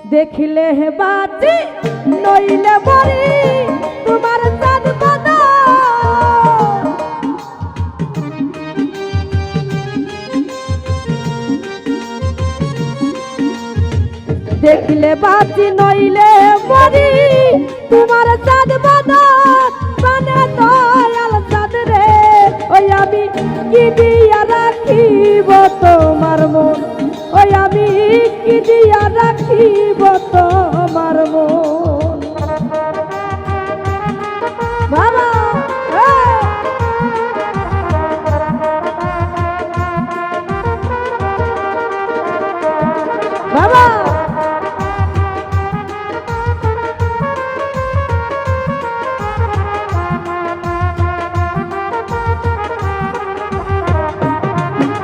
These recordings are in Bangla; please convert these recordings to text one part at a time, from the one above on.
দেখিলে হে বাতি নইলে মরি তোমার চাঁদ বাদা দেখিলে বাতি নইলে মরি তোমার চাঁদ বাদা প্রাণে দয়াল চাঁদ রে ওই আমি কি দিয়া রাখিব তোমার মন ওই আমি কি দিয়া রাখিব তোমার মন বাবা বাবা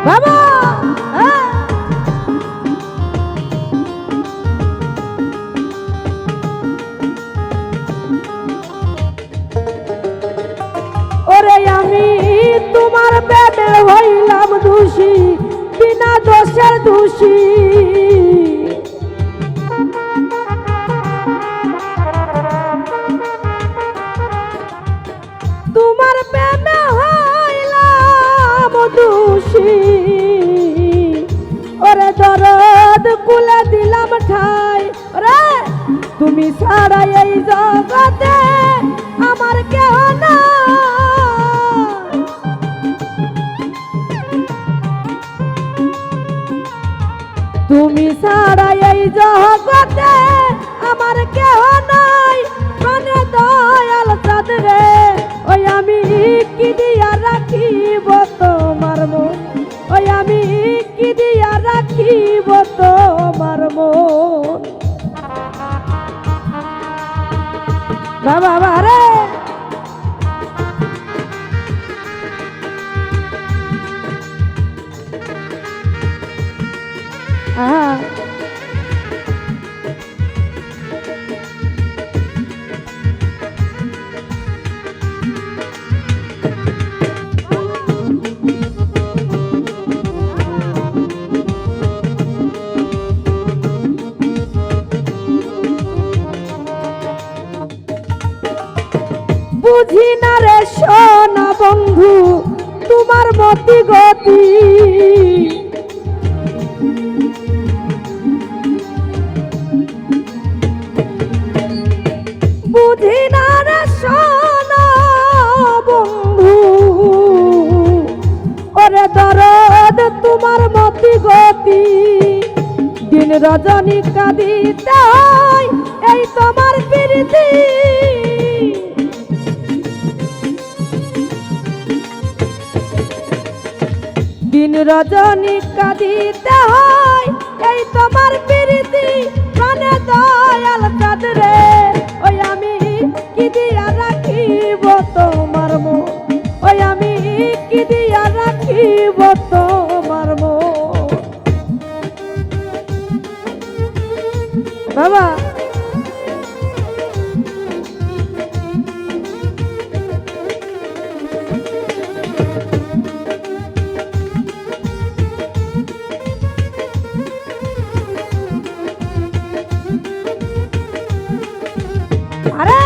বাবা ওরে আমি তোমার প্রেমে হইলাম দোষী বিনা দোষের দোষী তোমার প্রেমে হইলাম দোষী ওরে দরদ কুলে দিলাম ঠাই ওরে তুমি ছাড়া এই জগতে আমার কেহ না তুমি ছাড়া এই জগতে আমার কেহ নাই প্রাণে দয়াল চাঁদ রে ওই আমি কি দিয়া রাখিব তোমার মন ওই আমি কি দিয়া রাখিব তোমার মন বাবা বারে বুঝি না রে সোনা বন্ধু তোমার মতি গতি বুঝি না রে সোনা বন্ধু ওরে দরদ তোমার মতি গতি দিন রজনী কাঁদিতে হয় এই তোমার প্রীতি দিন রজনী কাঁদিতে হয় এই তোমার প্রীতি প্রাণে দয়াল চাঁদ রে ওই আমি কি দিয়া রাখিব তোমার মন ওই আমি কি দিয়া রাখিব তোমার মন বাবা আরে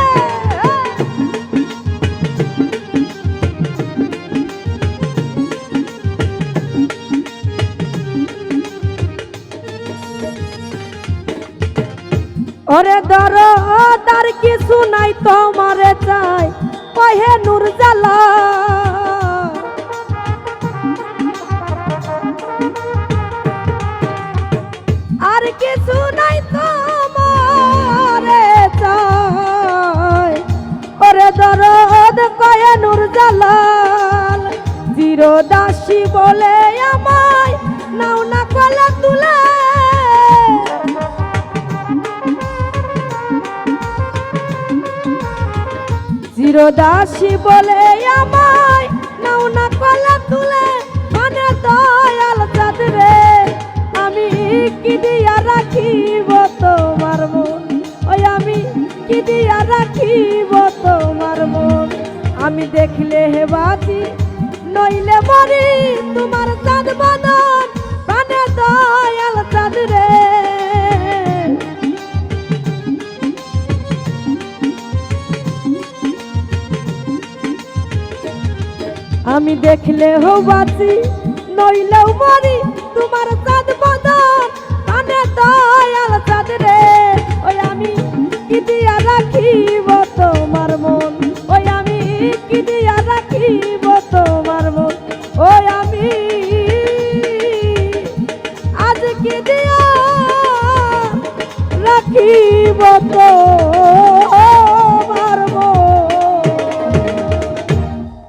ওরে দরদ আর কিছু নাই তোমারে চাই কহে নূর জালা আর কিছু নাই তোমারে চাই ওরে দরদ কহে নূর জালাল চিরদাসী বলে আমায় নাও না কলা তুলে চিরদাসী বলে আমায় নাও না কলা তুলে মানে দয়াল চাঁদ রে আমি কি দিয়া রাখিব তোমার মন ওই আমি কি দিয়া রাখিব তোমার মন আমি দেখলে হে বাতি নইলে মরি তোমার চাঁদ বদন প্রাণে দয়াল চাঁদ রে আমি দেখলেও বাঁচি নইলেও মরি তোমার চাঁদ বদন কানে দয়াল চাঁদ রে ওই আমি কি দিয়া রাখিব তোমার মন ওই আমি কি দিয়া রাখিব তোমার মন ওই আমি আজ কি দিয়া রাখিব তো